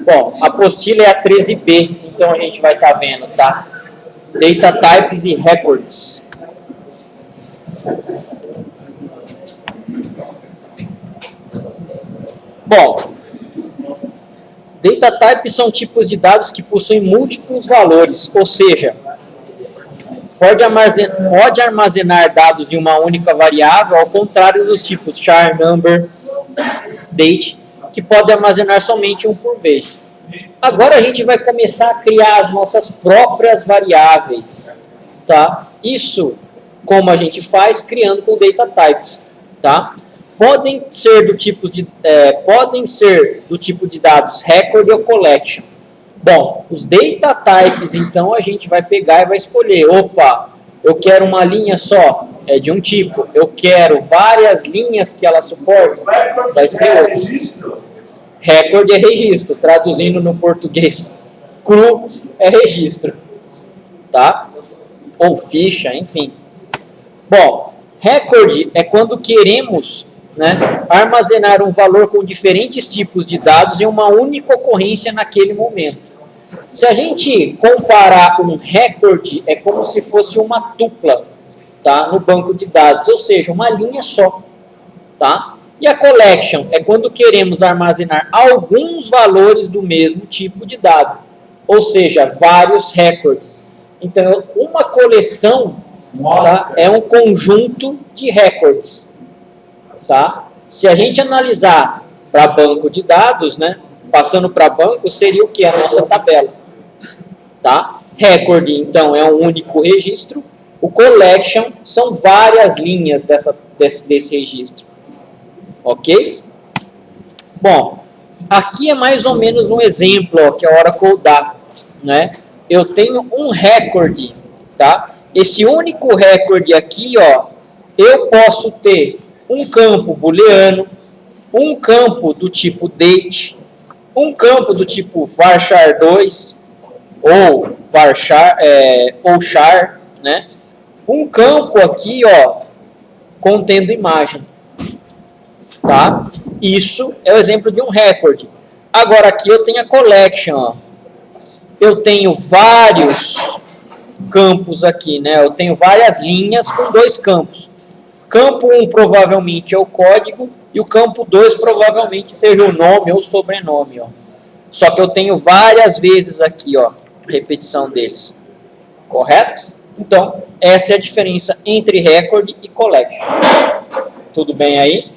Bom, a apostila é a 13B, então a gente vai estar vendo, tá? Data Types e Records. Bom, Data Types são tipos de dados que possuem múltiplos valores, ou seja, pode armazenar dados em uma única variável, ao contrário dos tipos char, number, date, que podem armazenar somente um por vez. Agora a gente vai começar a criar as nossas próprias variáveis, tá? Isso, como a gente faz, criando com Data Types, tá? Podem ser do tipo de dados record ou collection. Bom, os data types, então, a gente vai pegar e vai escolher. Opa, eu quero uma linha só, é de um tipo. Eu quero várias linhas que ela suporta, vai ser outro. Registro? Record é registro, traduzindo no português cru é registro, tá? Ou ficha, enfim. Bom, record é quando queremos, né, armazenar um valor com diferentes tipos de dados em uma única ocorrência naquele momento. Se a gente comparar um record, é como se fosse uma tupla, tá, no banco de dados, ou seja, uma linha só, tá? E a collection é quando queremos armazenar alguns valores do mesmo tipo de dado, ou seja, vários records. Então, uma coleção, tá, é um conjunto de records, tá? Se a gente analisar para banco de dados, né, passando para banco, seria o que? A nossa tabela, tá? Record, então, é um único registro. O collection são várias linhas desse registro. Ok? Bom, aqui é mais ou menos um exemplo, ó, que a Oracle dá, né? Eu tenho um record, tá? Esse único record aqui, ó, eu posso ter um campo booleano, um campo do tipo date, um campo do tipo varchar2 ou varchar ou char, né? Um campo aqui, ó, contendo imagem, tá? Isso é o exemplo de um record. Agora aqui eu tenho a collection, ó. Eu tenho vários campos aqui, né? Eu tenho várias linhas com dois campos. Campo 1 provavelmente é o código e o campo 2 provavelmente seja o nome ou sobrenome, ó. Só que eu tenho várias vezes aqui, ó, repetição deles. Correto? Então, essa é a diferença entre record e collection. Tudo bem aí?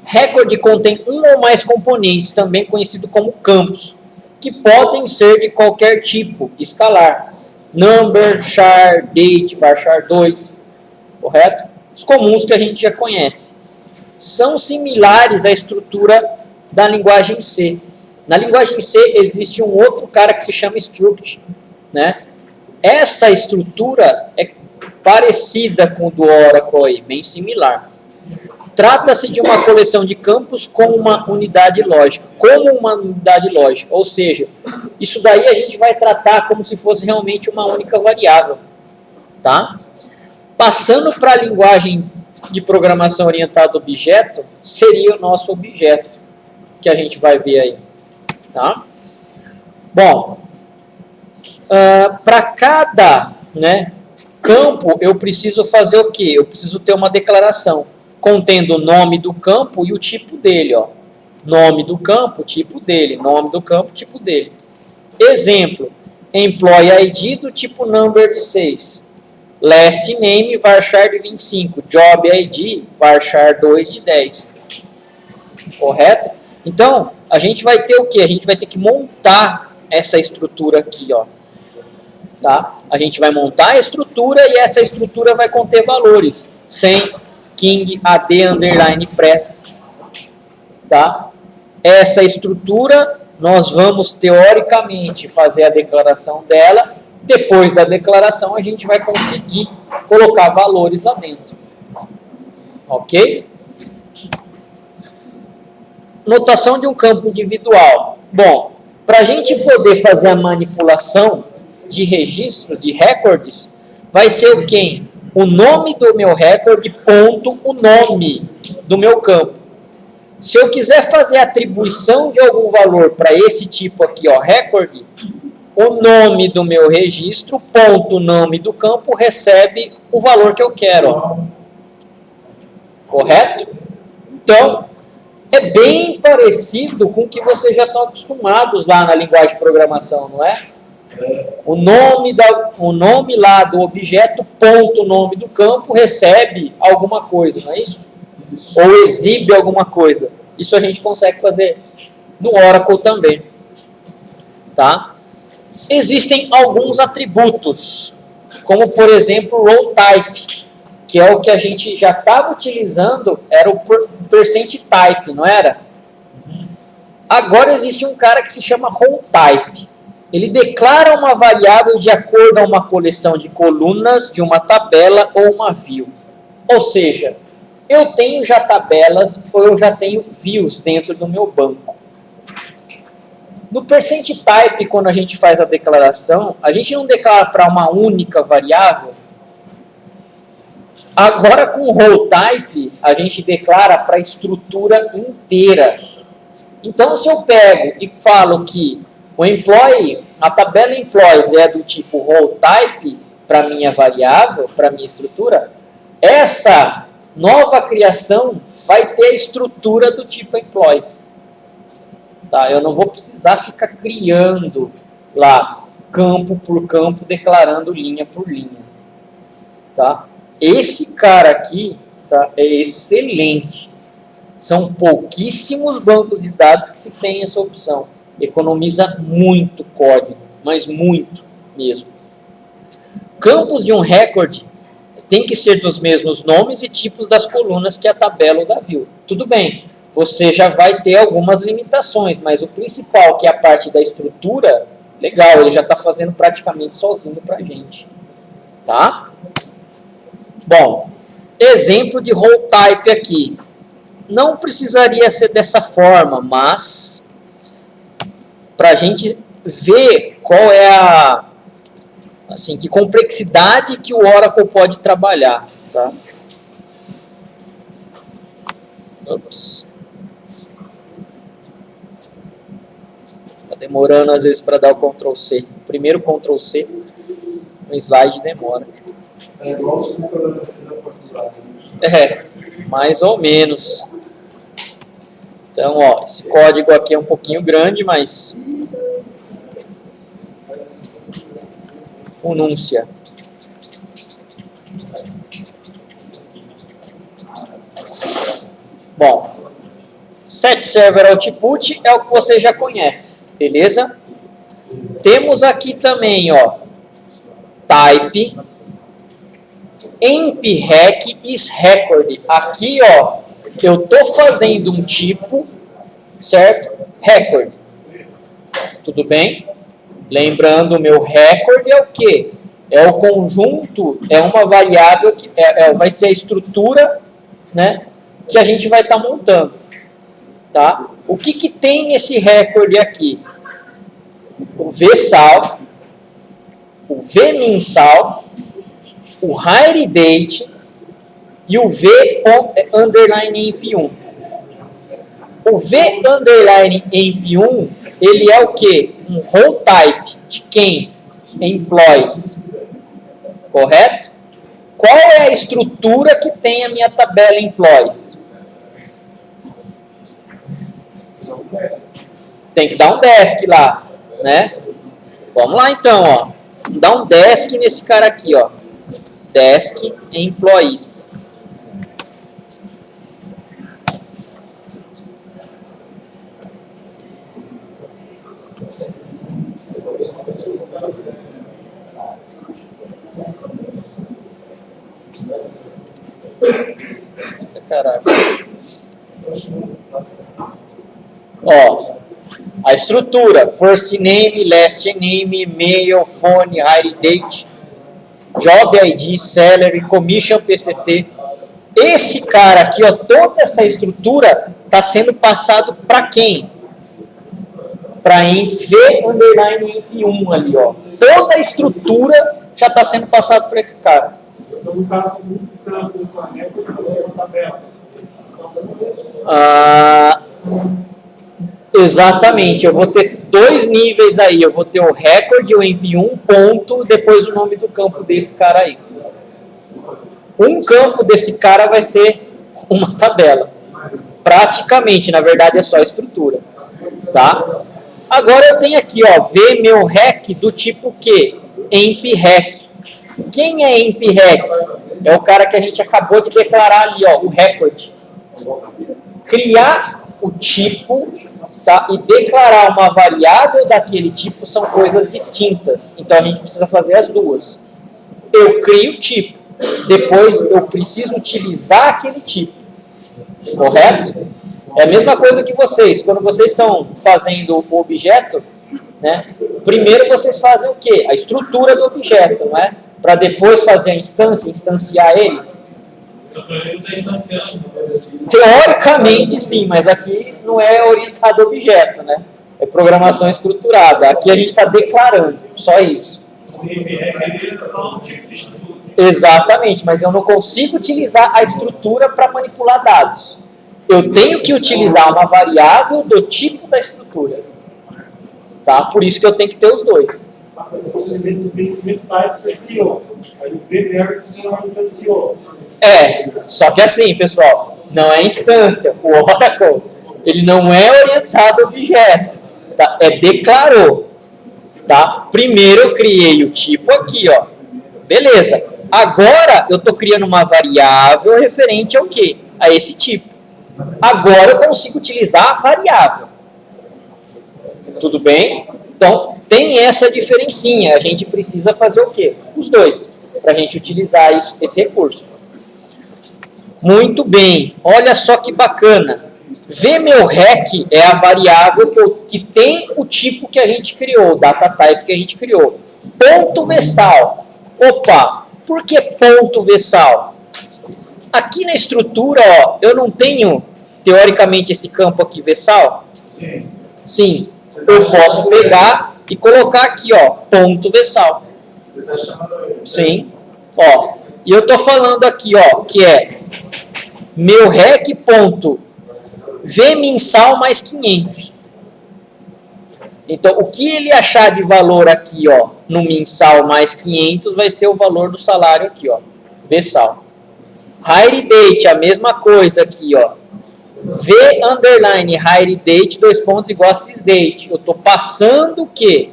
Record contém um ou mais componentes, também conhecido como campos, que podem ser de qualquer tipo, escalar. Number, char, date, varchar2, correto? Os comuns que a gente já conhece. São similares à estrutura da linguagem C. Na linguagem C existe um outro cara que se chama struct, né? Essa estrutura é parecida com o do Oracle aí, bem similar. Trata-se de uma coleção de campos com uma unidade lógica, ou seja, isso daí a gente vai tratar como se fosse realmente uma única variável, tá? Passando para a linguagem de programação orientada a objeto, seria o nosso objeto, que a gente vai ver aí, tá? Bom, para cada, né, campo, eu preciso fazer o quê? Eu preciso ter uma declaração contendo o nome do campo e o tipo dele, ó. Nome do campo, tipo dele. Nome do campo, tipo dele. Exemplo, employee ID do tipo number de 6. Last name, varchar de 25. Job ID, varchar2 de 10. Correto? Então, a gente vai ter o quê? A gente vai ter que montar essa estrutura aqui, ó. Tá? A gente vai montar a estrutura e essa estrutura vai conter valores. Sem King, AD, underline, press, tá? Essa estrutura, nós vamos, teoricamente, fazer a declaração dela. Depois da declaração, a gente vai conseguir colocar valores lá dentro. Ok? Notação de um campo individual. Bom, para a gente poder fazer a manipulação de registros, de records, vai ser o quê? O nome do meu record, ponto, o nome do meu campo. Se eu quiser fazer atribuição de algum valor para esse tipo aqui, ó, record, o nome do meu registro, ponto nome do campo, recebe o valor que eu quero. Ó. Correto? Então, é bem parecido com o que vocês já estão acostumados lá na linguagem de programação, não é? O nome lá do objeto, ponto nome do campo, recebe alguma coisa, não é isso? Ou exibe alguma coisa. Isso a gente consegue fazer no Oracle também. Tá? Existem alguns atributos, como por exemplo o row type, que é o que a gente já estava utilizando, era o percent type, não era? Agora existe um cara que se chama row type. Ele declara uma variável de acordo a uma coleção de colunas de uma tabela ou uma view. Ou seja, eu tenho já tabelas ou eu já tenho views dentro do meu banco. No percent type, quando a gente faz a declaração, a gente não declara para uma única variável. Agora, com o row type, a gente declara para a estrutura inteira. Então, se eu pego e falo que o employee, a tabela employees é do tipo row type para minha variável, para minha estrutura, essa nova criação vai ter a estrutura do tipo employees. Tá? Eu não vou precisar ficar criando lá campo por campo, declarando linha por linha. Tá? Esse cara aqui, tá, é excelente. São pouquíssimos bancos de dados que se tem essa opção. Economiza muito código, mas muito mesmo. Campos de um record tem que ser dos mesmos nomes e tipos das colunas que a tabela ou da view. Tudo bem, você já vai ter algumas limitações, mas o principal, que é a parte da estrutura, legal, ele já está fazendo praticamente sozinho para a gente. Tá? Bom, exemplo de row type aqui. Não precisaria ser dessa forma, mas para a gente ver qual é a, assim, que complexidade que o Oracle pode trabalhar, tá? Ops. Tá demorando às vezes para dar o Ctrl C. Primeiro Ctrl C, no slide demora. É igual os computadores aqui da faculdade. É, mais ou menos. Então, ó, esse código aqui é um pouquinho grande, mas Funúncia. Bom, set server output é o que você já conhece, beleza? Temos aqui também, ó, type emp-rec is record. Aqui, ó, eu tô fazendo um tipo, certo? Record. Tudo bem? Lembrando, o meu record é o quê? É o conjunto, é uma variável que vai ser a estrutura, né, que a gente vai estar montando. Tá? O que tem nesse record aqui? O vsal, o vminsal, o hire date e o v_emp1. O v_emp1, ele é o quê? Um row type de quem? Employees. Correto? Qual é a estrutura que tem a minha tabela employees? Tem que dar um desk lá, né? Vamos lá então, ó. Vamos dar um desk nesse cara aqui, ó. Desk employees. Caraca. Ó, a estrutura: first name, last name, e-mail, phone, hire date, job ID, salary, commission, PCT. Esse cara aqui, ó, toda essa estrutura está sendo passado para quem? Para v_emp1 ali, ó. Toda a estrutura já está sendo passada para esse cara. Então, no caso, um campo dessa regra vai ser uma tabela. Exatamente, eu vou ter dois níveis aí, eu vou ter o recorde, o emp1, ponto, depois o nome do campo desse cara aí. Um campo desse cara vai ser uma tabela. Praticamente, na verdade é só a estrutura. Tá? Agora eu tenho aqui, ó, ver meu rec do tipo Q, emp-rec. Quem é emp-rec? É o cara que a gente acabou de declarar ali, ó, o recorde. Criar o tipo, tá, e declarar uma variável daquele tipo são coisas distintas. Então a gente precisa fazer as duas. Eu crio o tipo, depois eu preciso utilizar aquele tipo. Correto? É a mesma coisa que vocês. Quando vocês estão fazendo o objeto, né, primeiro vocês fazem o quê? A estrutura do objeto, não é? Para depois fazer a instância, instanciar ele. Teoricamente sim, mas aqui não é orientado a objeto, né? É programação estruturada. Aqui a gente está declarando, só isso. Exatamente, mas eu não consigo utilizar a estrutura para manipular dados. Eu tenho que utilizar uma variável do tipo da estrutura. Tá? Por isso que eu tenho que ter os dois. Só que assim, pessoal, não é instância. O Oracle, ele não é orientado a objeto. Tá? É declarou. Tá? Primeiro eu criei o tipo aqui, ó. Beleza. Agora eu estou criando uma variável referente ao quê? A esse tipo. Agora eu consigo utilizar a variável. Tudo bem? Então, tem essa diferencinha. A gente precisa fazer o quê? Os dois, para a gente utilizar esse recurso. Muito bem. Olha só que bacana. VMeuRec é a variável que tem o tipo que a gente criou, o data type que a gente criou. Ponto vessal. Opa, por que ponto vessal? Aqui na estrutura, ó, eu não tenho, teoricamente, esse campo aqui vessal? Sim. Sim. Eu posso pegar e colocar aqui, ó, ponto vessal. Você está chamando isso? Sim. Ó, e eu estou falando aqui, ó, que é meu rec ponto vmensal mais 500. Então, o que ele achar de valor aqui, ó, no mensal mais 500, vai ser o valor do salário aqui, ó, vsal. Hire date, a mesma coisa aqui, ó. V underline hire date, 2 pontos igual a sysdate. Eu estou passando o quê?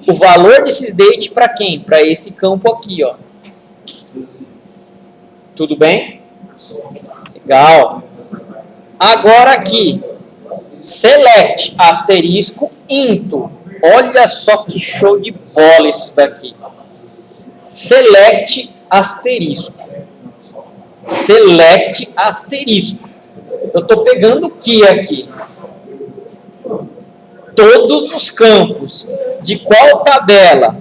O valor de sysdate para quem? Para esse campo aqui, ó. Tudo bem? Legal. Agora aqui, select asterisco into. Olha só que show de bola isso daqui. Select asterisco. Select asterisco. Eu estou pegando o que aqui? Todos os campos. De qual tabela?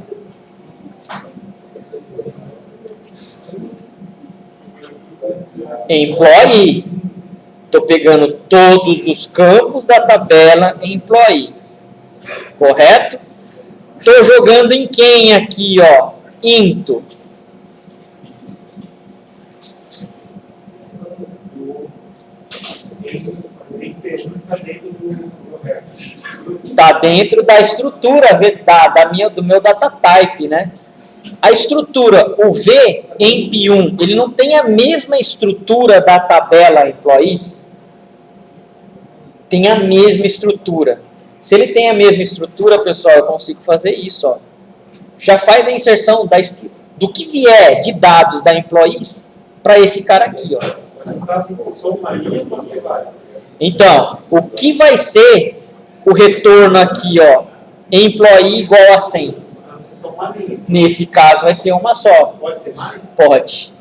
Employee. Estou pegando todos os campos da tabela Employee. Correto? Estou jogando em quem aqui, ó? Into. Está dentro da estrutura do meu data type, né? A estrutura, o V emp1, ele não tem a mesma estrutura da tabela employees? Tem a mesma estrutura. Se ele tem a mesma estrutura, pessoal, eu consigo fazer isso, ó. Já faz a inserção do que vier de dados da employees para esse cara aqui, ó. Então, o que vai ser o retorno aqui, ó? Employee igual a 100. Nesse caso vai ser uma só. Pode ser mais? Pode.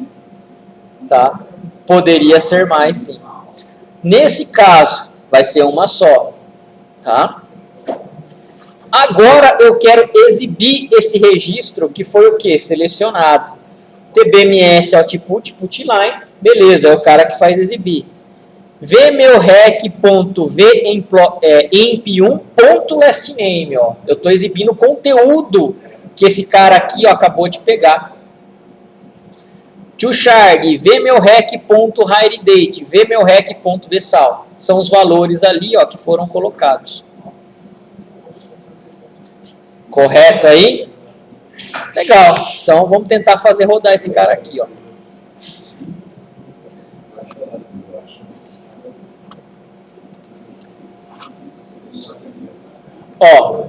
Tá? Poderia ser mais, sim. Nesse caso, vai ser uma só. Tá? Agora eu quero exibir esse registro que foi o que? Selecionado. TBMS output, putline. Beleza, é o cara que faz exibir. vmeuRec.vemp1.lastname. Eu estou exibindo o conteúdo que esse cara aqui, ó, acabou de pegar. ToShard, vMeuRec.HireDate, vMeuRec.vsal. São os valores ali, ó, que foram colocados. Correto aí? Legal. Então vamos tentar fazer rodar esse cara aqui, ó. Ó,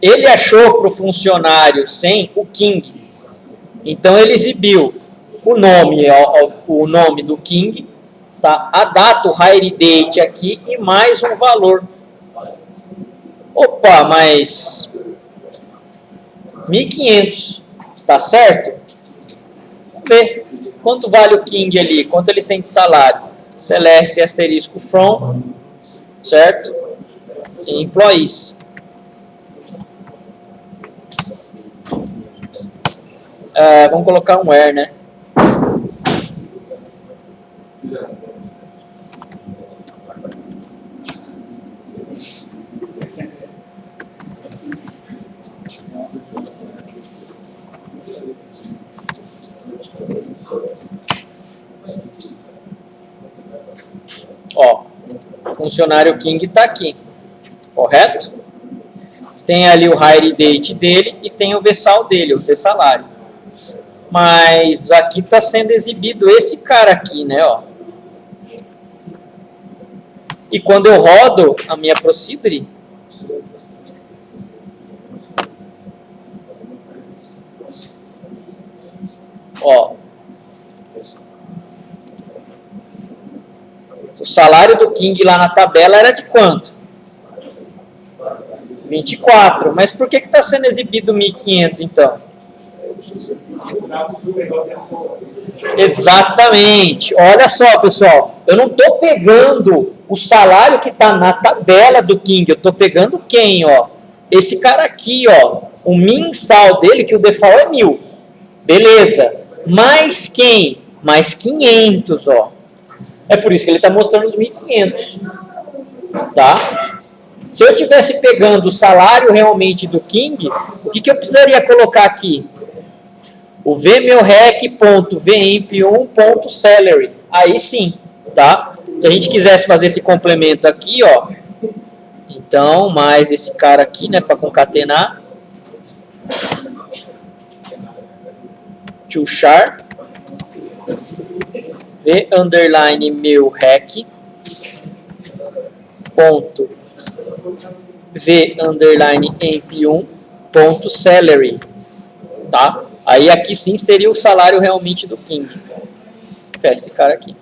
ele achou para o funcionário sem o King. Então ele exibiu o nome do King, tá? A data, o hire date aqui e mais um valor. Opa, mas 1.500, tá certo? Vamos ver quanto vale o King ali, quanto ele tem de salário. Select asterisco from, certo? Employees. Vamos colocar um where, né? Ó, o funcionário King está aqui, correto? Tem ali o hire date dele e tem o vsal dele, o vsalário. Mas aqui está sendo exibido esse cara aqui, né? Ó. E quando eu rodo a minha procedure, ó, o salário do King lá na tabela era de quanto? 24. Mas por que está sendo exibido 1.500 então? Exatamente. Olha só, pessoal. Eu não estou pegando o salário que está na tabela do King. Eu estou pegando quem, ó? Esse cara aqui, ó. O mensal dele, que o default é 1.000. Beleza. Mais quem? Mais 500, ó. É por isso que ele está mostrando os 1.500. Tá? Se eu estivesse pegando o salário realmente do King, o que eu precisaria colocar aqui? O vMeuRec.vamp1.salary. Aí sim, tá? Se a gente quisesse fazer esse complemento aqui, ó. Então, mais esse cara aqui, né, para concatenar. ToShard. v_meurec. v_amp1.salary. Tá? Aí aqui sim seria o salário realmente do King. Fecha esse cara aqui.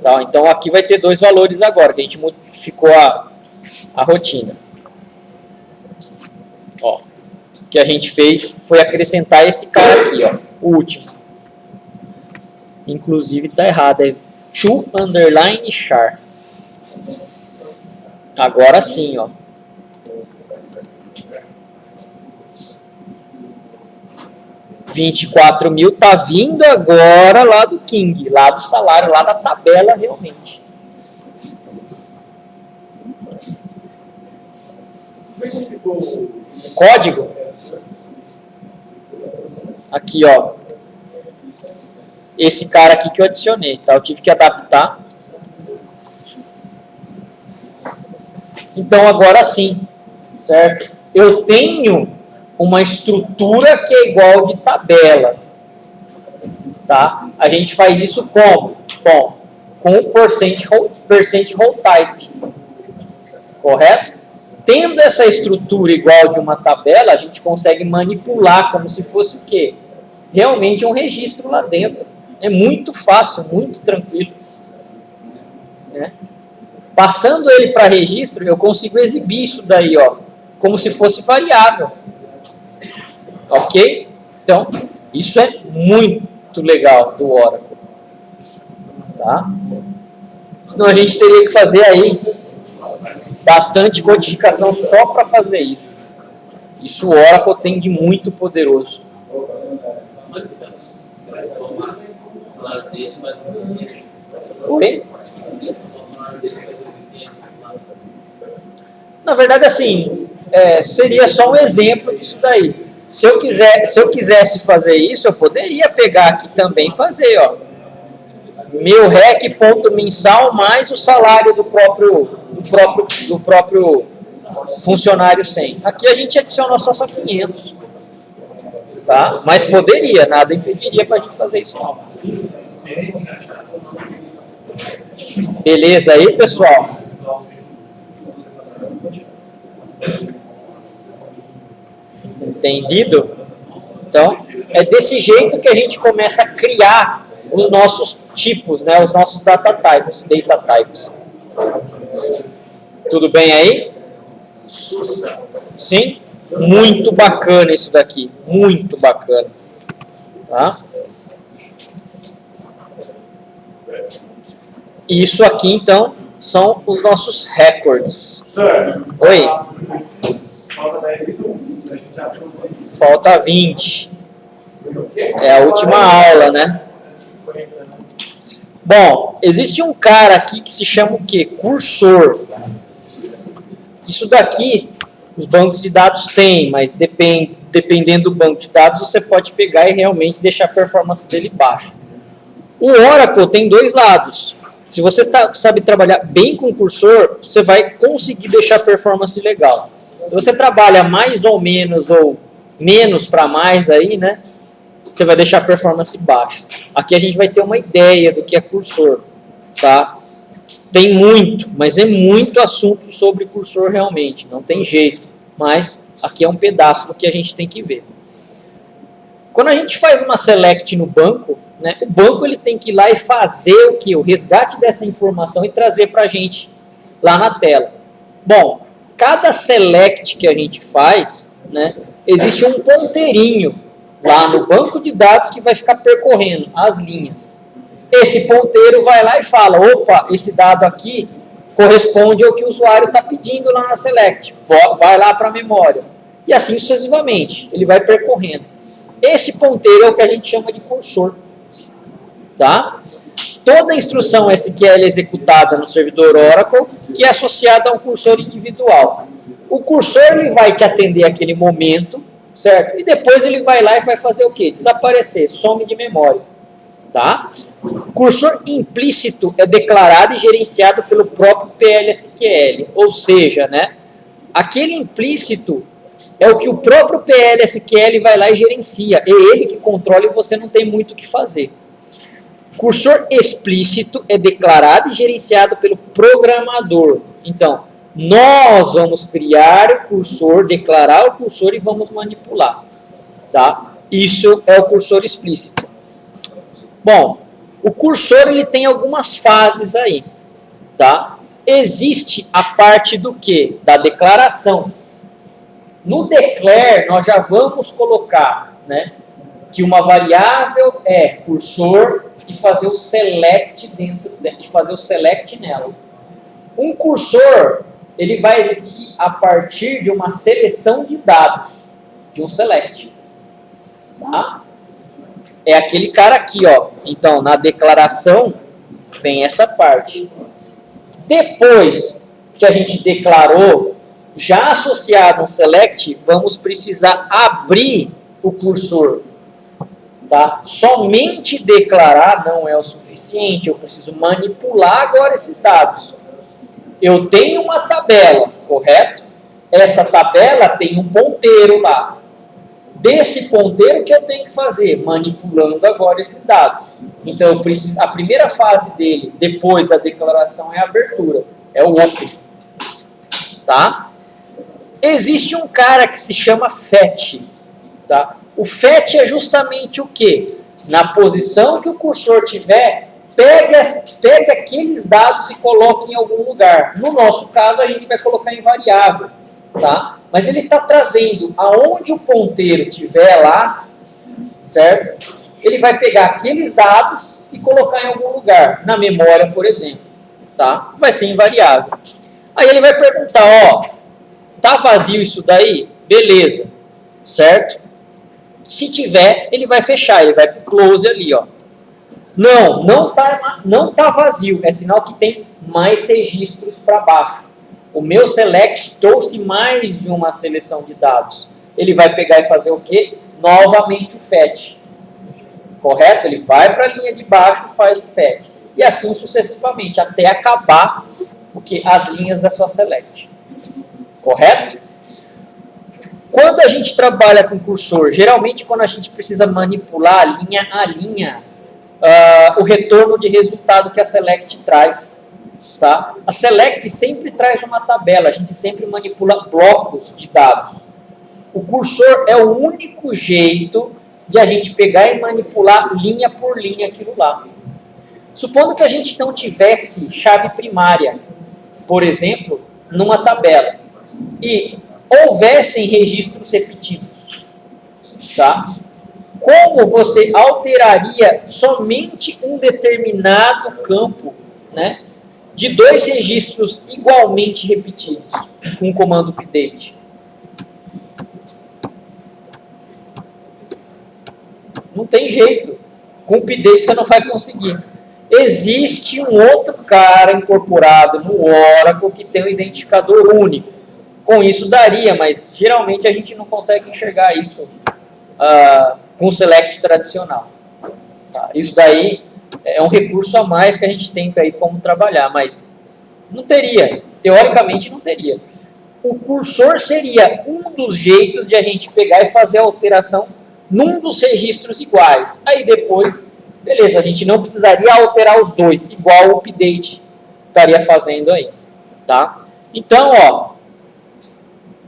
Tá? Então aqui vai ter dois valores agora, que a gente modificou a rotina. Ó, o que a gente fez foi acrescentar esse cara aqui, ó, o último. Inclusive tá errado, é to_char. Agora sim, ó. $24.000 tá vindo agora lá do King, lá do salário, lá da tabela realmente. Código. Aqui, ó. Esse cara aqui que eu adicionei, tá? Eu tive que adaptar. Então agora sim, certo? Eu tenho uma estrutura que é igual de tabela, tá? A gente faz isso como? Bom, com o percent role type, correto? Tendo essa estrutura igual de uma tabela, a gente consegue manipular como se fosse o quê? Realmente um registro lá dentro. É muito fácil, muito tranquilo, né? Passando ele para registro, eu consigo exibir isso daí, ó, como se fosse variável. Ok? Então, isso é muito legal do Oracle. Tá? Senão a gente teria que fazer aí bastante codificação só para fazer isso. Isso o Oracle tem de muito poderoso. Oi? Na verdade, assim, seria só um exemplo disso daí. Se eu quisesse fazer isso, eu poderia pegar aqui também e fazer, ó. Meu REC ponto mensal mais o salário do próprio funcionário 100. Aqui a gente adiciona só 500. Tá? Mas poderia, nada impediria para a gente fazer isso não. Beleza aí, pessoal? Entendido? Então, é desse jeito que a gente começa a criar os nossos tipos, né? Os nossos data types. Tudo bem aí? Sim? Muito bacana isso daqui. Muito bacana. Tá? Isso aqui, então, são os nossos records. Oi? Falta 20. É a última aula, né? Bom, existe um cara aqui que se chama o quê? Cursor. Isso daqui, os bancos de dados têm, mas dependendo do banco de dados, você pode pegar e realmente deixar a performance dele baixa. O Oracle tem dois lados. Se você sabe trabalhar bem com cursor, você vai conseguir deixar a performance legal. Se você trabalha mais ou menos para mais aí, né? Você vai deixar a performance baixa. Aqui a gente vai ter uma ideia do que é cursor, tá? Tem muito, mas é muito assunto sobre cursor realmente, não tem jeito. Mas aqui é um pedaço do que a gente tem que ver. Quando a gente faz uma select no banco, né, o banco ele tem que ir lá e fazer o que? O resgate dessa informação e trazer para a gente lá na tela. Bom, cada select que a gente faz, né, existe um ponteirinho lá no banco de dados que vai ficar percorrendo as linhas. Esse ponteiro vai lá e fala, opa, esse dado aqui corresponde ao que o usuário está pedindo lá na select. Vai lá para a memória. E assim sucessivamente, ele vai percorrendo. Esse ponteiro é o que a gente chama de cursor. Tá? Toda instrução SQL executada no servidor Oracle que é associada a um cursor individual. O cursor ele vai te atender aquele momento, certo? E depois ele vai lá e vai fazer o quê? Desaparecer, some de memória. Tá? Cursor implícito é declarado e gerenciado pelo próprio PLSQL, ou seja, né, aquele implícito é o que o próprio PLSQL vai lá e gerencia, é ele que controla e você não tem muito o que fazer. Cursor explícito é declarado e gerenciado pelo programador. Então, nós vamos criar o cursor, declarar o cursor e vamos manipular. Tá? Isso é o cursor explícito. Bom, o cursor ele tem algumas fases aí. Tá? Existe a parte do quê? Da declaração. No declare, nós já vamos colocar, né, que uma variável é cursor e fazer o select nela. Um cursor, ele vai existir a partir de uma seleção de dados, de um select. Tá? É aquele cara aqui, ó. Então, na declaração, vem essa parte. Depois que a gente declarou, já associado a um select, vamos precisar abrir o cursor. Tá? Somente declarar não é o suficiente, eu preciso manipular agora esses dados. Eu tenho uma tabela, correto? Essa tabela tem um ponteiro lá. Desse ponteiro, o que eu tenho que fazer? Manipulando agora esses dados. Então, eu preciso, a primeira fase dele, depois da declaração, é a abertura, é o open. Tá? Existe um cara que se chama fetch. Tá? O fetch é justamente o quê? Na posição que o cursor tiver, pega aqueles dados e coloca em algum lugar. No nosso caso, a gente vai colocar em variável. Tá? Mas ele está trazendo aonde o ponteiro estiver lá, certo? Ele vai pegar aqueles dados e colocar em algum lugar. Na memória, por exemplo. Tá? Vai ser invariável. Aí ele vai perguntar, ó, tá vazio isso daí? Beleza. Certo? Se tiver, ele vai fechar, ele vai para o close ali, ó. Não tá vazio, é sinal que tem mais registros para baixo. O meu select trouxe mais de uma seleção de dados. ele vai pegar e fazer o quê? Novamente o fetch. Correto? Ele vai para a linha de baixo e faz o fetch. E assim sucessivamente, até acabar as linhas da sua select. Correto? Quando a gente trabalha com cursor, geralmente quando a gente precisa manipular a linha, o retorno de resultado que a select traz. Tá? A select sempre traz uma tabela, a gente sempre manipula blocos de dados. O cursor é o único jeito de a gente pegar e manipular linha por linha aquilo lá. Supondo que a gente não tivesse chave primária, por exemplo, numa tabela, e houvessem registros repetidos, tá? Como você alteraria somente um determinado campo, né, de 2 registros igualmente repetidos com o comando update? Não tem jeito. Com update você não vai conseguir. Existe um outro cara incorporado no Oracle que tem um identificador único. Com isso daria, mas geralmente a gente não consegue enxergar isso com o select tradicional. Tá? Isso daí é um recurso a mais que a gente tem aí como trabalhar, mas não teria. Teoricamente não teria. O cursor seria um dos jeitos de a gente pegar e fazer a alteração num dos registros iguais. Aí depois, beleza, a gente não precisaria alterar os dois, igual o update estaria fazendo aí. Tá? Então, ó,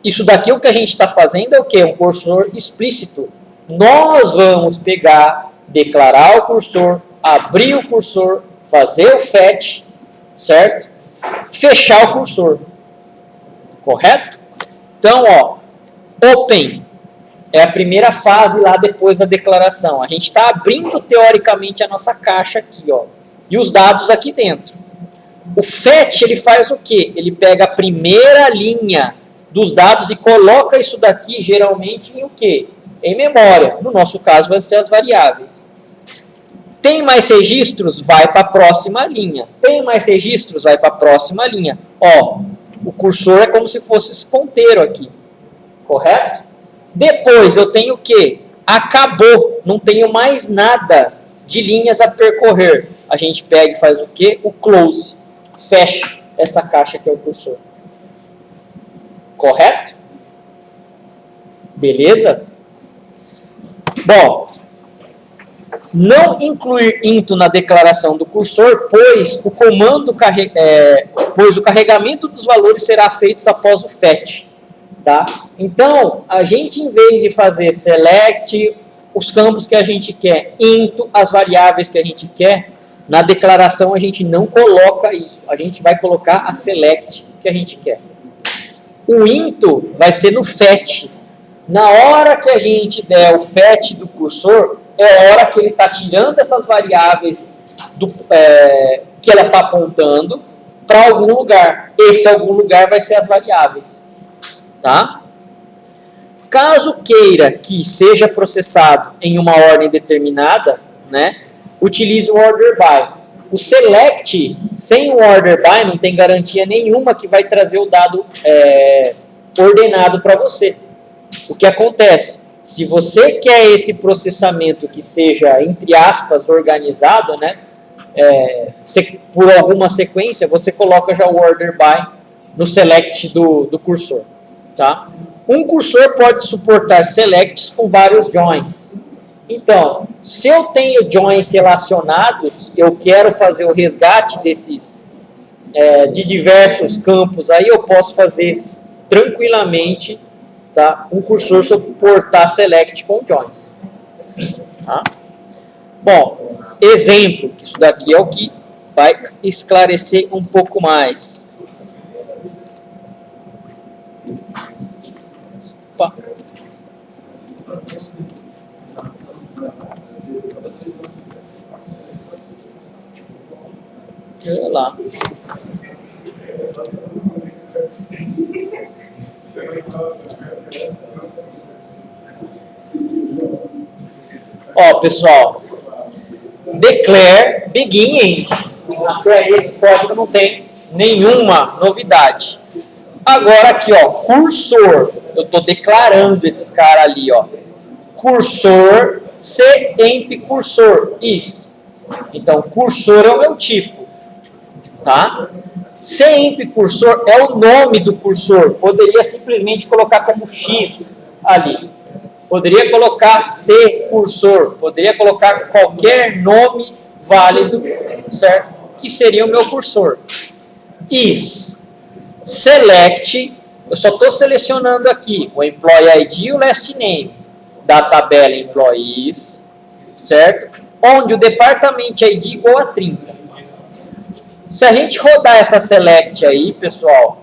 isso daqui o que a gente está fazendo é o quê? Um cursor explícito. Nós vamos pegar, declarar o cursor, abrir o cursor, fazer o fetch, certo? Fechar o cursor. Correto? Então, ó, open é a primeira fase lá depois da declaração. A gente está abrindo teoricamente a nossa caixa aqui, ó, e os dados aqui dentro. O fetch, ele faz o quê? Ele pega a primeira linha dos dados e coloca isso daqui geralmente em o quê? Em memória. No nosso caso, vai ser as variáveis. Tem mais registros? Vai para a próxima linha. Tem mais registros? Vai para a próxima linha. Ó, o cursor é como se fosse esse ponteiro aqui. Correto? Depois eu tenho o quê? Acabou. Não tenho mais nada de linhas a percorrer. A gente pega e faz o quê? O close. Fecha essa caixa que é o cursor. Correto? Beleza? Bom, não incluir into na declaração do cursor, pois o carregamento dos valores será feito após o fetch. Tá? Então, a gente, em vez de fazer select, os campos que a gente quer, into, as variáveis que a gente quer, na declaração a gente não coloca isso. A gente vai colocar a select que a gente quer. O into vai ser no fetch. Na hora que a gente der o fetch do cursor, é a hora que ele está tirando essas variáveis que ela está apontando para algum lugar. Esse algum lugar vai ser as variáveis. Tá? Caso queira que seja processado em uma ordem determinada, né, utilize o order by. O select, sem o order by, não tem garantia nenhuma que vai trazer o dado ordenado para você. O que acontece? Se você quer esse processamento que seja, entre aspas, organizado, né, por alguma sequência, você coloca já o order by no select do cursor. Tá? Um cursor pode suportar selects com vários joins. Então, se eu tenho joins relacionados, eu quero fazer o resgate desses de diversos campos, aí eu posso fazer tranquilamente, tá? Um cursor suportar select com joins. Tá? Bom, exemplo, isso daqui é o que vai esclarecer um pouco mais. Opa. Olha lá. Ó, pessoal, declare begin. Para esse código não tem nenhuma novidade. Agora aqui, ó, cursor. Eu estou declarando esse cara ali, ó. Cursor, CEMP cursor. Isso. Então, cursor é o meu tipo. Tá? CEMP cursor é o nome do cursor. Poderia simplesmente colocar como X ali. Poderia colocar C cursor. Poderia colocar qualquer nome válido, certo? Que seria o meu cursor. Is. Select. Eu só estou selecionando aqui o Employee ID e o Last Name da tabela Employees, certo? Onde o Department ID igual a 30. Se a gente rodar essa select aí, pessoal,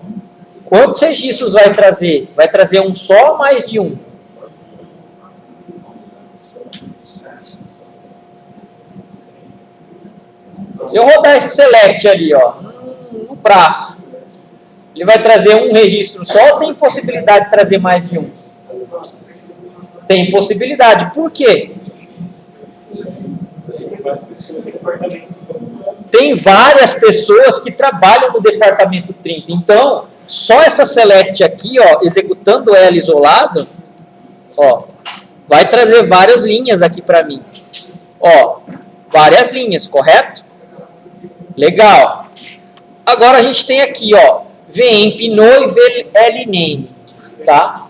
quantos registros vai trazer? Vai trazer um só ou mais de um? Se eu rodar esse select ali, ó, no braço, ele vai trazer um registro só ou tem possibilidade de trazer mais de um? Tem possibilidade. Por quê? Tem várias pessoas que trabalham no departamento 30. Então, só essa select aqui, ó, executando ela isolado, ó, vai trazer várias linhas aqui para mim. Ó, várias linhas, correto? Legal. Agora a gente tem aqui, ó, VEMP no e VLName, tá?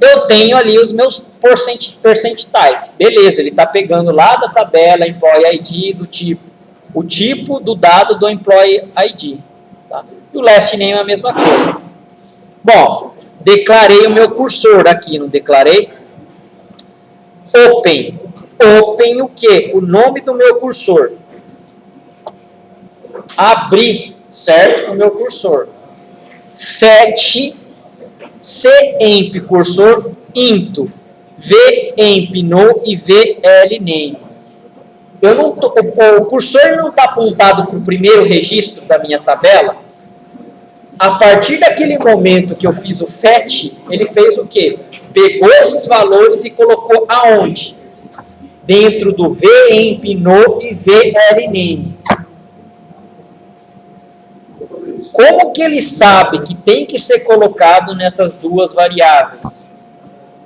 Eu tenho ali os meus percent type. Beleza, ele está pegando lá da tabela Employee ID do tipo, o tipo do dado do Employee ID. Tá? E o Last Name é a mesma coisa. Bom, declarei o meu cursor aqui, não declarei? Open. Open o quê? O nome do meu cursor. Abrir, certo? O meu cursor. Fetch CEMP cursor into VEMP no e VLName. O cursor não está apontado para o primeiro registro da minha tabela. A partir daquele momento que eu fiz o fetch, ele fez o quê? Pegou esses valores e colocou aonde? Dentro do VEMP no e VLName. Como que ele sabe que tem que ser colocado nessas duas variáveis?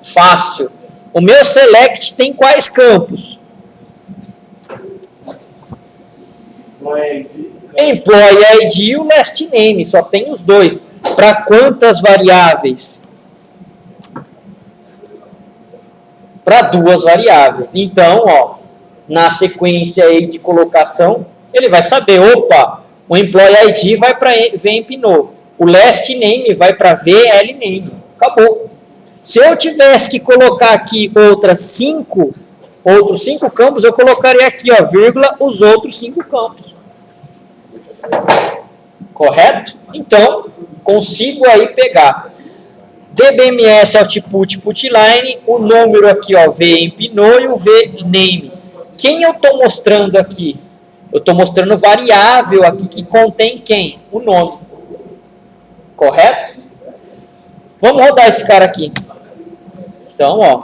Fácil. O meu select tem quais campos? Employee ID e o Last Name. Só tem os dois. Para quantas variáveis? Para duas variáveis. Então, ó, na sequência aí de colocação, ele vai saber, opa, o Employee ID vai para VEMP no. O Last Name vai para VLName. Acabou. Se eu tivesse que colocar aqui outros cinco campos, eu colocaria aqui, ó, vírgula, os outros 5 campos. Correto? Então, consigo aí pegar DBMS Output Putline, o número aqui, ó, VEMP no e o VName. Quem eu estou mostrando aqui? Eu estou mostrando variável aqui que contém quem? O nome. Correto? Vamos rodar esse cara aqui. Então, ó,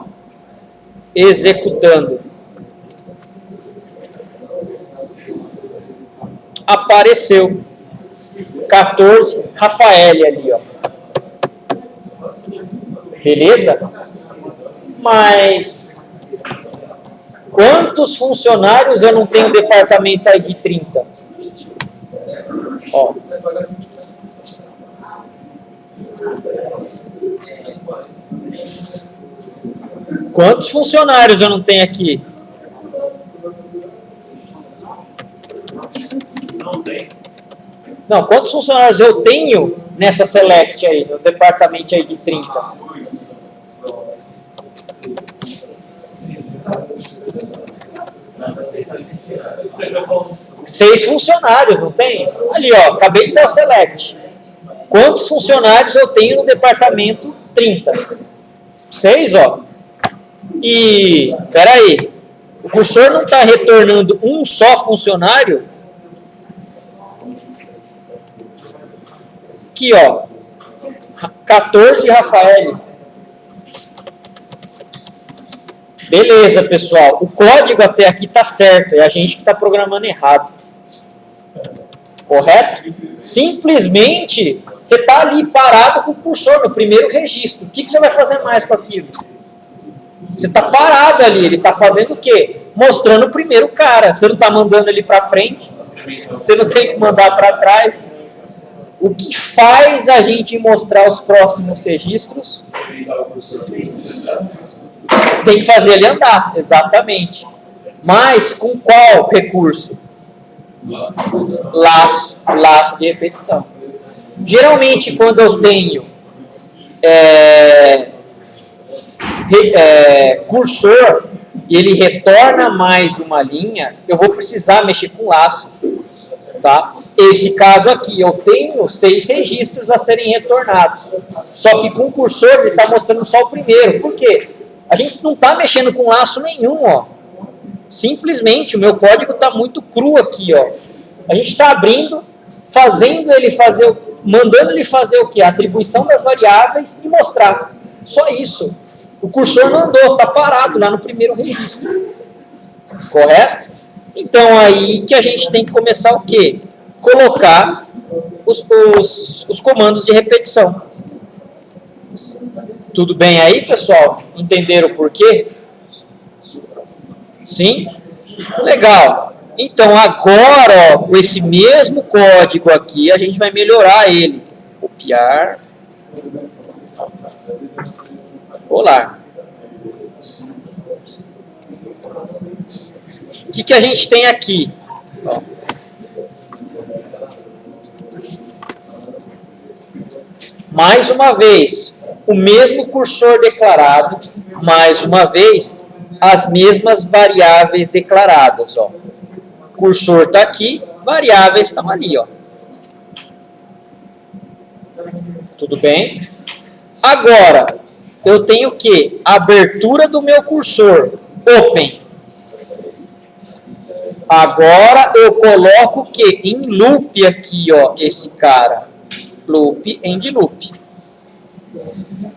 executando. Apareceu 14, Rafael ali, ó. Beleza? Mas quantos funcionários eu não tenho no departamento ID 30? Ó. Quantos funcionários eu não tenho aqui? Não, quantos funcionários eu tenho nessa select aí, no departamento ID 30? Seis funcionários, não tem? Ali, ó, acabei de dar o select. Quantos funcionários eu tenho no departamento 30? 6, ó. E, peraí, o cursor não está retornando um só funcionário? Aqui, ó, 14, Rafael. Beleza, pessoal. O código até aqui está certo. É a gente que está programando errado. Correto? Simplesmente, você está ali parado com o cursor no primeiro registro. O que você vai fazer mais com aquilo? Você está parado ali, ele está fazendo o quê? Mostrando o primeiro cara. Você não está mandando ele para frente, você não tem que mandar para trás. O que faz a gente mostrar os próximos registros? Tem que fazer ele andar, exatamente. Mas com qual recurso? Laço de repetição. Geralmente, quando eu tenho cursor e ele retorna mais de uma linha, eu vou precisar mexer com laço. Tá? Esse caso aqui, eu tenho 6 registros a serem retornados. Só que com o cursor ele está mostrando só o primeiro. Por quê? A gente não está mexendo com laço nenhum. Ó. Simplesmente o meu código está muito cru aqui. Ó. A gente está abrindo, fazendo ele fazer, mandando ele fazer o quê? A atribuição das variáveis e mostrar. Só isso. O cursor não andou, está parado lá no primeiro registro. Correto? Então, aí que a gente tem que começar o quê? Colocar os comandos de repetição. Tudo bem aí, pessoal? Entenderam o porquê? Sim? Legal. Então, agora, ó, com esse mesmo código aqui, a gente vai melhorar ele. Copiar. Colar. O que a gente tem aqui? Ó. Mais uma vez, o mesmo cursor declarado, mais uma vez, as mesmas variáveis declaradas. Ó. Cursor está aqui, variáveis estão ali. Ó. Tudo bem? Agora, eu tenho o quê? Abertura do meu cursor, open. Agora eu coloco o que? Em loop aqui, ó, esse cara. Loop, end loop.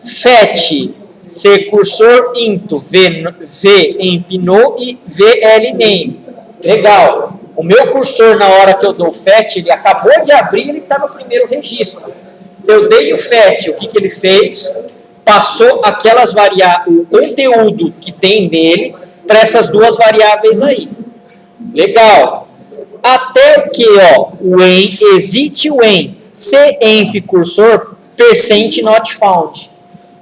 Fetch, C cursor into, V emp no e VL name. Legal. O meu cursor, na hora que eu dou fetch, ele acabou de abrir, ele está no primeiro registro. Eu dei o fetch, o que ele fez? Passou aquelas variáveis, o conteúdo que tem nele para essas duas variáveis aí. Legal. Até o que, ó, when, exit when, cemp cursor, percent not found.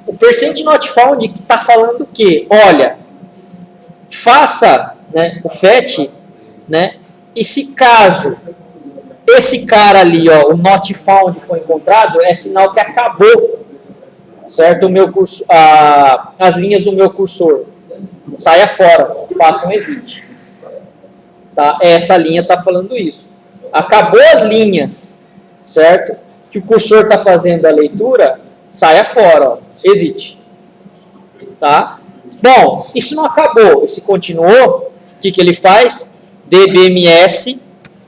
O percent not found que está falando o quê? Olha, faça, né, o fetch, né, e se caso esse cara ali, ó, o not found foi encontrado, é sinal que acabou, certo? O meu cursor, as linhas do meu cursor. Saia fora, faça um exit. Tá? Essa linha está falando isso. Acabou as linhas, certo? Que o cursor está fazendo a leitura, saia fora, ó, exit. Tá? Bom, isso não acabou, isso continuou. O que ele faz? dbms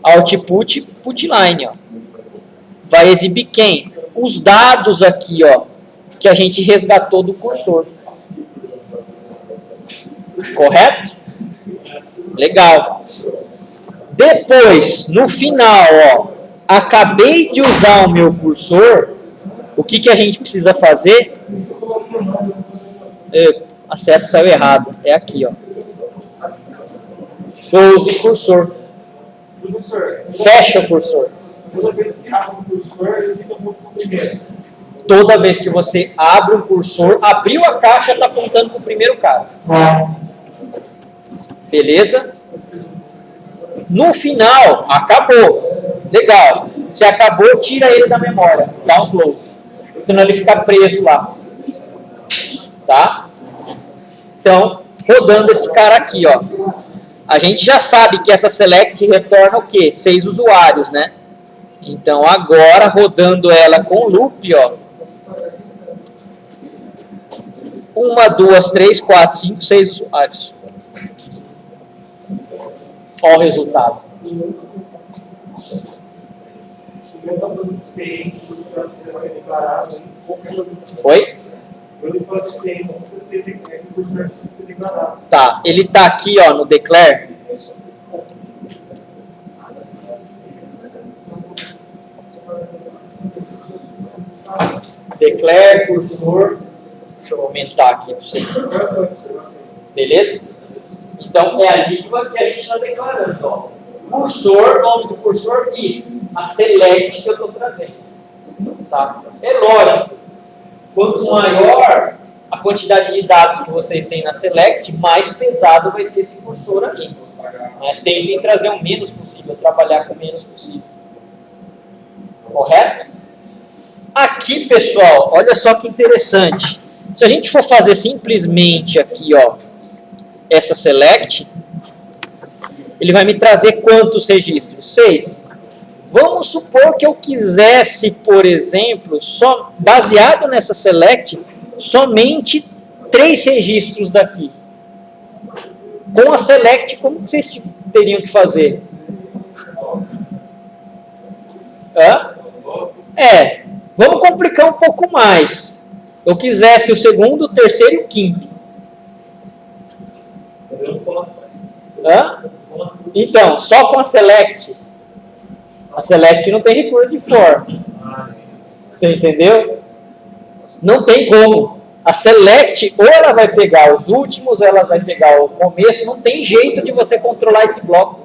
output putline, ó. Vai exibir quem? Os dados aqui, ó, que a gente resgatou do cursor. Correto? Legal. Depois, no final, ó, acabei de usar o meu cursor, o que a gente precisa fazer? A seta saiu errada. É aqui, ó. Close cursor. Fecha o cursor. Toda vez que abre um cursor, ele fica um pouco primeiro. Toda vez que você abre um cursor, abriu a caixa, está apontando para o primeiro cara. Beleza? No final, acabou. Legal. Se acabou, tira ele da memória. Dá um close. Senão ele fica preso lá. Tá? Então, rodando esse cara aqui, ó. A gente já sabe que essa select retorna o quê? 6 usuários, né? Então, agora, rodando ela com loop, ó. 1, 2, 3, 4, 5, 6 usuários. Olha o resultado. Oi? Tá, ele tá aqui, ó, no declare. Declare cursor. Deixa eu aumentar aqui para você. Beleza? Então, é ali que a gente está declarando. Ó. Cursor, nome do cursor, is. A select que eu estou trazendo. Tá? É lógico. Quanto maior a quantidade de dados que vocês têm na select, mais pesado vai ser esse cursor aí. Tentem trazer o menos possível, trabalhar com o menos possível. Correto? Aqui, pessoal, olha só que interessante. Se a gente for fazer simplesmente aqui, ó, essa select, ele vai me trazer quantos registros? 6. Vamos supor que eu quisesse, por exemplo, só baseado nessa select, somente 3 registros daqui. Com a select, como que vocês teriam que fazer? Hã? Vamos complicar um pouco mais. Eu quisesse o segundo, o terceiro e o quinto. Hã? Então, só com a select. A select não tem recurso de for. Você entendeu? Não tem como. A select, ou ela vai pegar os últimos, ou ela vai pegar o começo. Não tem jeito de você controlar esse bloco.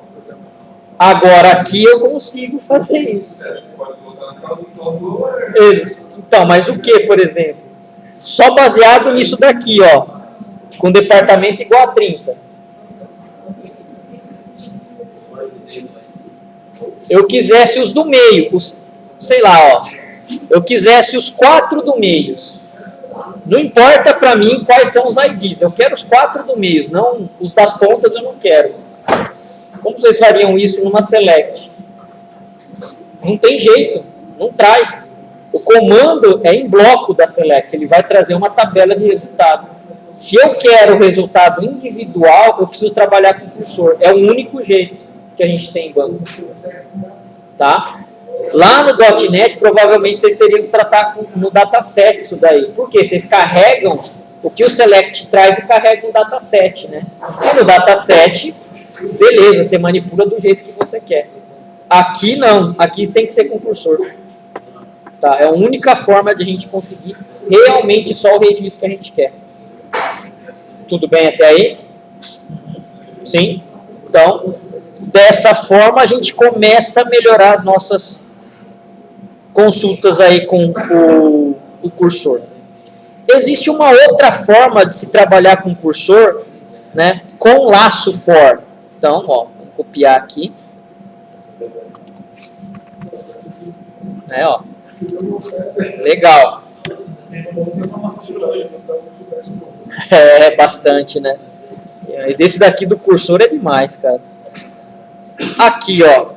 Agora, aqui eu consigo fazer isso. Então, mas o que, por exemplo? Só baseado nisso daqui, ó. Com departamento igual a 30. Eu quisesse os do meio, sei lá, ó. Eu quisesse os 4 do meio. Não importa para mim quais são os IDs. Eu quero os 4 do meio, não os das pontas eu não quero. Como vocês fariam isso numa select? Não tem jeito, não traz. O comando é em bloco da select, ele vai trazer uma tabela de resultados. Se eu quero o resultado individual, eu preciso trabalhar com o cursor. É o único jeito que a gente tem em banco. Tá? Lá no .NET, provavelmente vocês teriam que tratar no dataset isso daí. Por quê? Vocês carregam o que o select traz e carregam o dataset, né? E no dataset, beleza, você manipula do jeito que você quer. Aqui não, aqui tem que ser com cursor. Tá? É a única forma de a gente conseguir realmente só o registro que a gente quer. Tudo bem até aí? Sim? Então, dessa forma a gente começa a melhorar as nossas consultas aí com o cursor. Existe uma outra forma de se trabalhar com cursor, né, com laço for. Então, ó, vamos copiar aqui. Ó. Legal. Bastante, né? Mas esse daqui do cursor é demais, cara. Aqui, ó.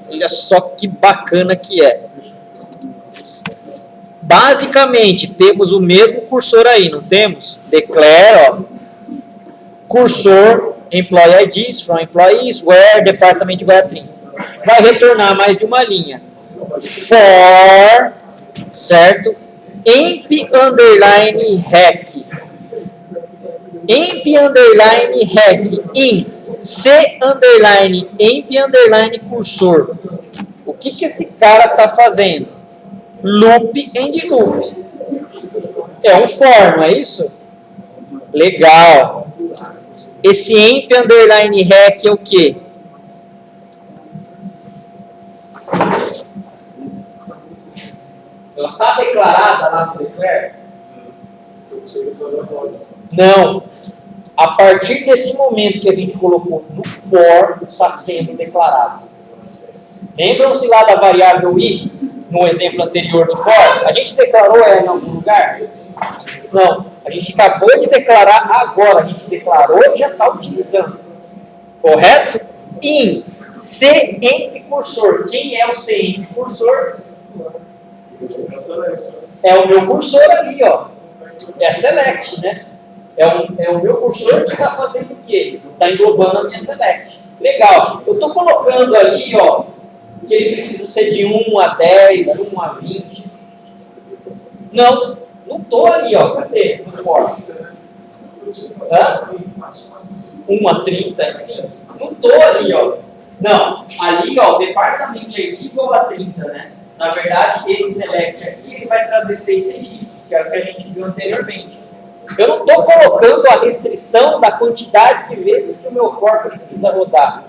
Olha só que bacana que é. Basicamente, temos o mesmo cursor aí, não temos? Declare, ó. Cursor, employee IDs, from employees, where, departamento igual a 30. Vai retornar mais de uma linha. For, certo? Emp underline hack. Emp underline hack in c underline emp underline cursor. O que esse cara está fazendo? Loop and loop. É um for, não é isso? Legal. Esse emp underline hack é o quê? Ela está declarada lá no declare? Não. A partir desse momento que a gente colocou no for, está sendo declarado. Lembram-se lá da variável i, no exemplo anterior do for? A gente declarou ela em algum lugar? Não. A gente acabou de declarar agora. A gente declarou e já está utilizando. Correto? In cemp cursor. Quem é o cemp cursor? É o meu cursor ali, ó. É a select, né? É o meu cursor que está fazendo o quê? Está englobando a minha select. Legal. Eu estou colocando ali, ó, que ele precisa ser de 1 a 10, 1 a 20. Não estou ali, ó. Cadê? No for. 1 a 30, enfim. Não estou ali, ó. Não. Ali, ó, departamento aqui igual a 30, né? Na verdade, esse select aqui ele vai trazer 6 registros, que é o que a gente viu anteriormente. Eu não estou colocando a restrição da quantidade de vezes que o meu for precisa rodar.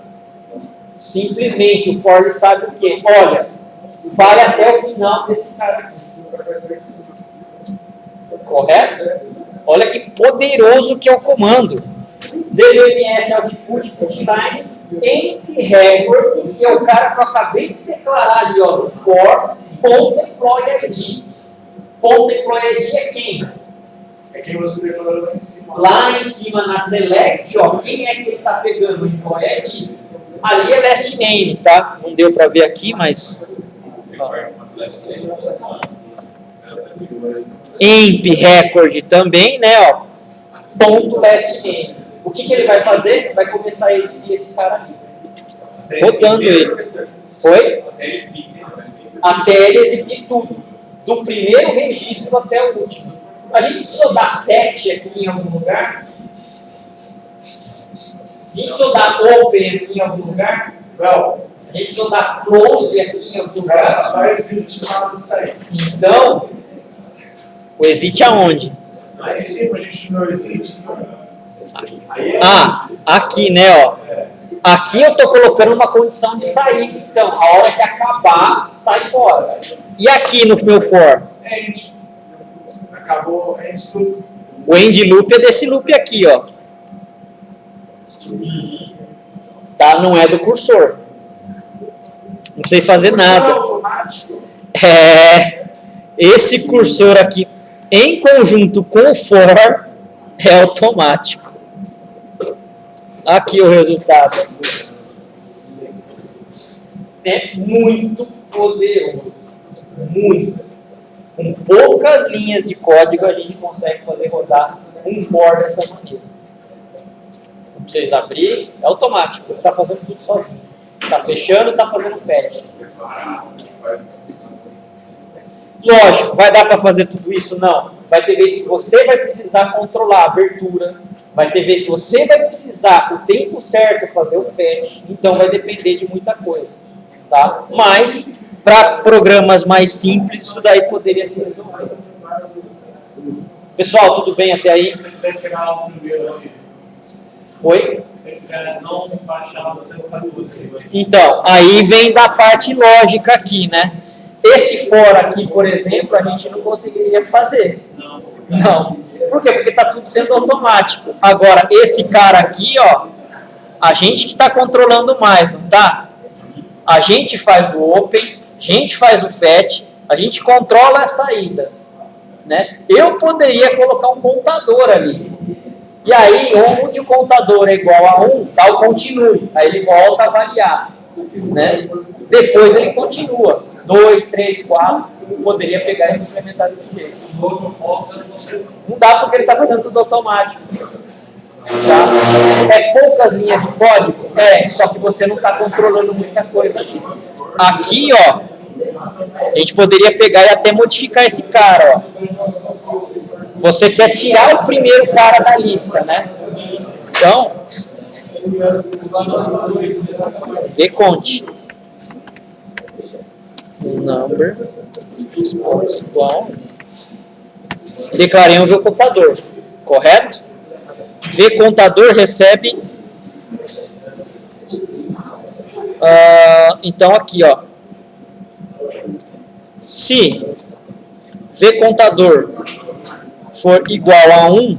Simplesmente o for ele sabe o quê? Olha, vai até o final desse cara aqui. Correto? Olha que poderoso que é o comando. DVMS Output Punchline emp record, que é o cara que eu acabei de declarar ali, ó, no for, ponto employee ID. Ponto employee ID é quem? É quem você declarou lá em cima. Lá em cima na select, ó, quem é que ele está pegando o employee ID? Ali é last name, tá? Não deu para ver aqui, mas... Ó. Emp record também, né, ó. Ponto last name. O que ele vai fazer? Vai começar a exibir esse cara ali. Rodando ele. Foi? Até ele exibir tudo. Do primeiro registro até o último. A gente precisou dar fetch aqui em algum lugar? A gente precisou dar open aqui em algum lugar? Não. A gente precisou dar close aqui em algum lugar? Só existe nada disso aí. Então, o exit aonde? Lá em cima a gente não existe. Aqui, né, ó. Aqui eu estou colocando uma condição de saída, então, a hora que acabar, sai fora. E aqui no meu for? End. Acabou o end loop. O end loop é desse loop aqui, ó. Tá? Não é do cursor. Não precisa fazer nada. Esse cursor aqui, em conjunto com o for, é automático. Aqui o resultado. É muito poderoso. Muito. Com poucas linhas de código a gente consegue fazer rodar um for dessa maneira. Não precisa abrir, é automático. Ele está fazendo tudo sozinho. Está fechando, está fazendo fetch. Lógico, vai dar para fazer tudo isso? Não. Vai ter vezes que você vai precisar controlar a abertura. Vai ter vezes que você vai precisar, o tempo certo, fazer o fetch. Então vai depender de muita coisa. Tá? Mas, para programas mais simples, isso daí poderia ser resolvido. Pessoal, tudo bem até aí? Oi? Então, aí vem da parte lógica aqui, né? Esse for aqui, por exemplo, a gente não conseguiria fazer. Não. Por quê? Porque está tudo sendo automático. Agora, esse cara aqui, ó, a gente que está controlando mais, não tá? A gente faz o open, a gente faz o fetch, a gente controla a saída. Né? Eu poderia colocar um contador ali. E aí, onde o contador é igual a 1, tá o continue. Aí ele volta a avaliar. Né? Depois ele continua. 2, 3, 4, poderia pegar e se implementar desse jeito. Não dá porque ele está fazendo tudo automático. Tá? É poucas linhas de código? É, só que você não está controlando muita coisa aqui. Aqui, ó, a gente poderia pegar e até modificar esse cara, ó. Você quer tirar o primeiro cara da lista, né? Então, deconte. Number igual. Declarei um vcontador, correto? Vcontador recebe. Então aqui, ó. Se vcontador for igual a 1,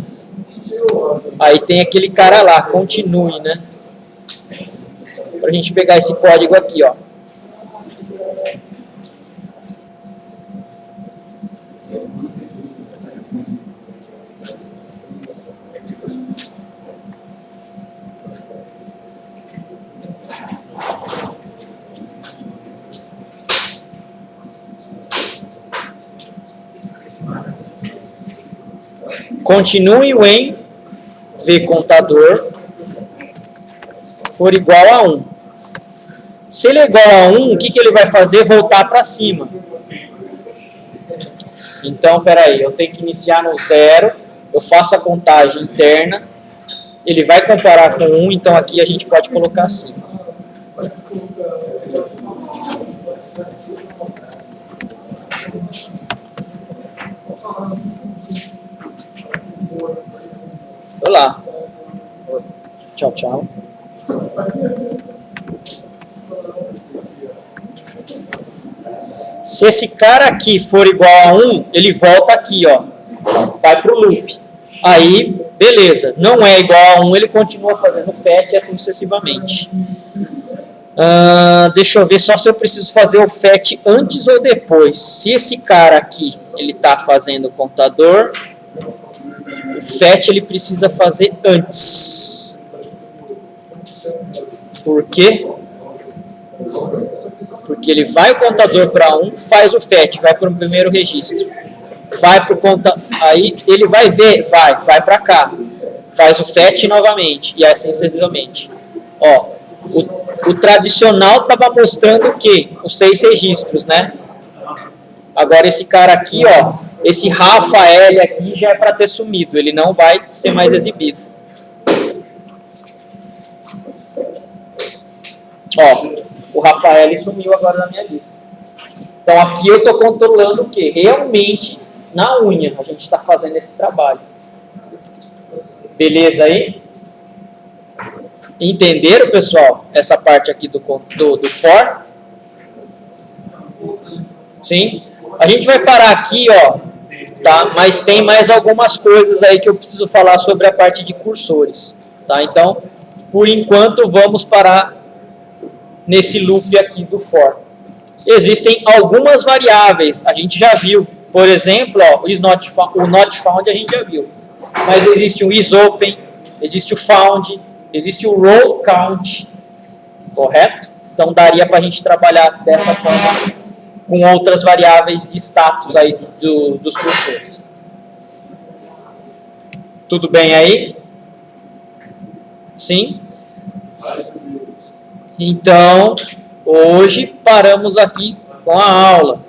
aí tem aquele cara lá, continue, né? Para a gente pegar esse código aqui, ó. Continue when vcontador for igual a 1. Se ele é igual a 1, o que ele vai fazer? Voltar para cima. Então, peraí, eu tenho que iniciar no 0, eu faço a contagem interna, ele vai comparar com 1, então aqui a gente pode colocar assim. Olá. Tchau, tchau. Se esse cara aqui for igual a 1, ele volta aqui, ó. Vai pro loop. Aí, beleza. Não é igual a 1, ele continua fazendo FET e assim sucessivamente. Deixa eu ver só se eu preciso fazer o FET antes ou depois. Se esse cara aqui, ele tá fazendo o contador, o FET ele precisa fazer antes. Por quê? Porque ele vai o contador para 1, faz o FET, vai para o primeiro registro. Vai para o contador, aí ele vai ver, vai para cá. Faz o FET novamente, e assim sucessivamente. Ó, o tradicional estava mostrando o quê? Os 6 registros, né? Agora esse cara aqui, ó, esse Rafael aqui já é para ter sumido, ele não vai ser mais exibido. Ó, o Rafael sumiu agora na minha lista. Então aqui eu estou controlando o quê? Realmente na unha a gente está fazendo esse trabalho. Beleza aí? Entenderam, pessoal? Essa parte aqui do for? Sim? A gente vai parar aqui, ó, tá? Mas tem mais algumas coisas aí que eu preciso falar sobre a parte de cursores, tá? Então, por enquanto, vamos parar nesse loop aqui do for. Existem algumas variáveis, a gente já viu. Por exemplo, ó, o not found a gente já viu. Mas existe o isOpen, existe o found, existe o roll count, correto? Então daria para a gente trabalhar dessa forma com outras variáveis de status aí dos cursores. Tudo bem aí? Sim? Então, hoje paramos aqui com a aula.